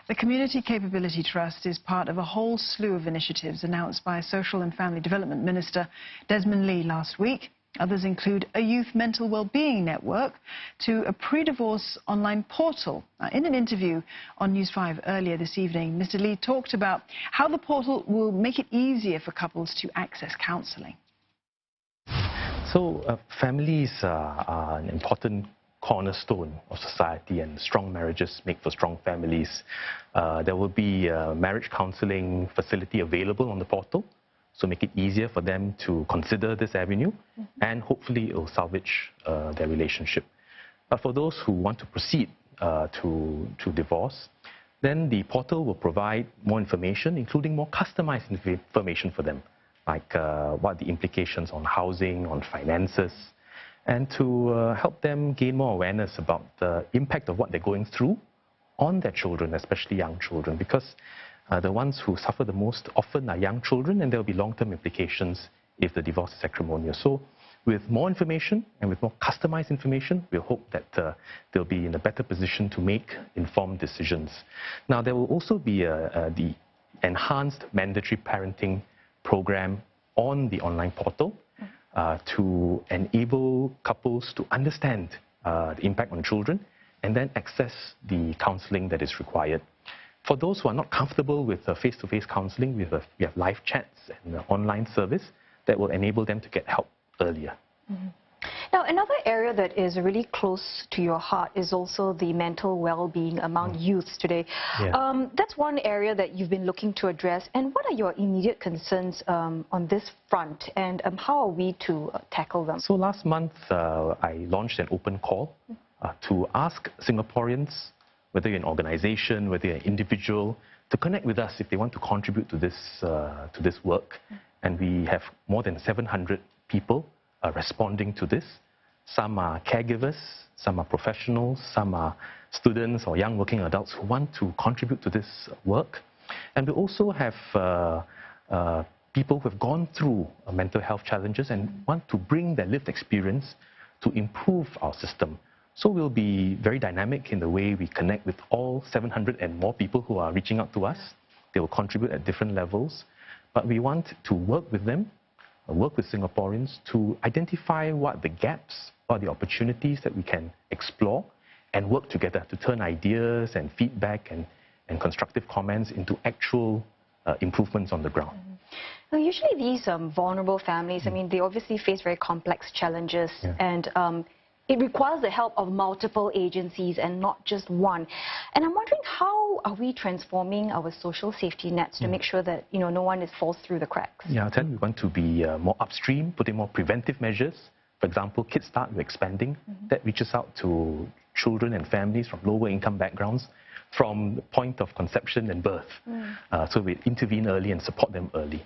The Community Capability Trust is part of a whole slew of initiatives announced by Social and Family Development Minister Desmond Lee last week. Others include a youth mental well-being network to a pre-divorce online portal. In an interview on News 5 earlier this evening, Mr. Lee talked about how the portal will make it easier for couples to access counselling. So families are an important cornerstone of society, and strong marriages make for strong families. There will be a marriage counselling facility available on the portal, so make it easier for them to consider this avenue, and hopefully it will salvage their relationship. But for those who want to proceed to divorce, then the portal will provide more information, including more customized information for them, like what are the implications on housing, on finances, and to help them gain more awareness about the impact of what they're going through on their children, especially young children, because the ones who suffer the most often are young children, and there will be long-term implications if the divorce is acrimonious. So with more information and with more customized information, we'll hope that they'll be in a better position to make informed decisions. Now, there will also be the enhanced mandatory parenting program on the online portal to enable couples to understand the impact on children and then access the counselling that is required. For those who are not comfortable with face-to-face counselling, we have live chats and an online service that will enable them to get help earlier. Now, another area that is really close to your heart is also the mental well-being among youths today. Yeah. That's one area that you've been looking to address. And what are your immediate concerns on this front, and how are we to tackle them? So last month, I launched an open call to ask Singaporeans, whether you're an organization, whether you're an individual, to connect with us if they want to contribute to this work. And we have more than 700 people responding to this. Some are caregivers, some are professionals, some are students or young working adults who want to contribute to this work. And we also have people who have gone through mental health challenges and want to bring their lived experience to improve our system. So we'll be very dynamic in the way we connect with all 700 and more people who are reaching out to us. They will contribute at different levels, but we want to work with them, work with Singaporeans to identify what the gaps or the opportunities that we can explore and work together to turn ideas and feedback and constructive comments into actual improvements on the ground. Now, usually these vulnerable families, I mean, they obviously face very complex challenges, and it requires the help of multiple agencies and not just one. And I'm wondering, how are we transforming our social safety nets to make sure that, you know, no one falls through the cracks? Yeah, I'll tell you, we want to be more upstream, put in more preventive measures. For example, Kids Start, we're expanding. That reaches out to children and families from lower income backgrounds from the point of conception and birth. So we intervene early and support them early.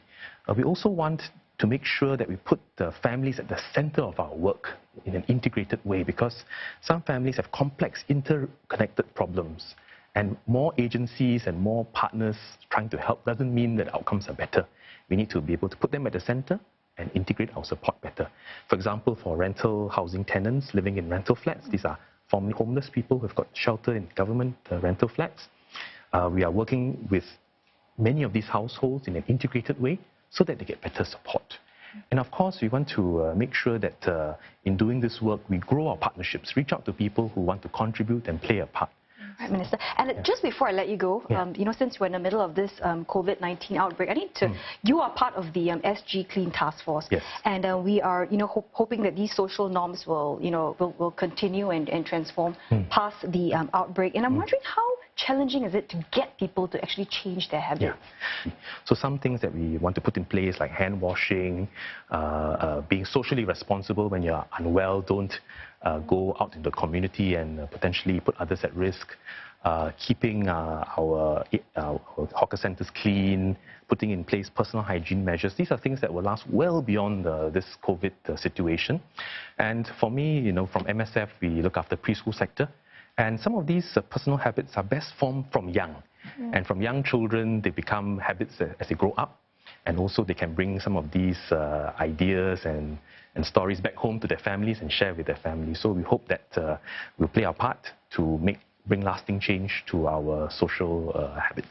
We also want to make sure that we put the families at the center of our work in an integrated way, because some families have complex, interconnected problems. And more agencies and more partners trying to help doesn't mean that outcomes are better. We need to be able to put them at the center and integrate our support better. For example, for rental housing tenants living in rental flats, these are formerly homeless people who've got shelter in government rental flats. We are working with many of these households in an integrated way so that they get better support. And of course, we want to make sure that in doing this work, we grow our partnerships, reach out to people who want to contribute and play a part. Right, Minister. And just before I let you go, you know, since we're in the middle of this COVID-19 outbreak, I need to, you are part of the SG Clean Task Force. Yes. And we are, you know, hoping that these social norms will, you know, will continue and transform past the outbreak. And I'm wondering, how challenging is it to get people to actually change their habits? So some things that we want to put in place, like hand washing, being socially responsible when you're unwell, don't go out in the community and potentially put others at risk, keeping our hawker centers clean, putting in place personal hygiene measures. These are things that will last well beyond this COVID situation. And for me, you know, from MSF, we look after preschool sector. And some of these personal habits are best formed from young. And from young children, they become habits as they grow up. And also they can bring some of these ideas and stories back home to their families and share with their families. So we hope that we'll play our part to make bring lasting change to our social habits.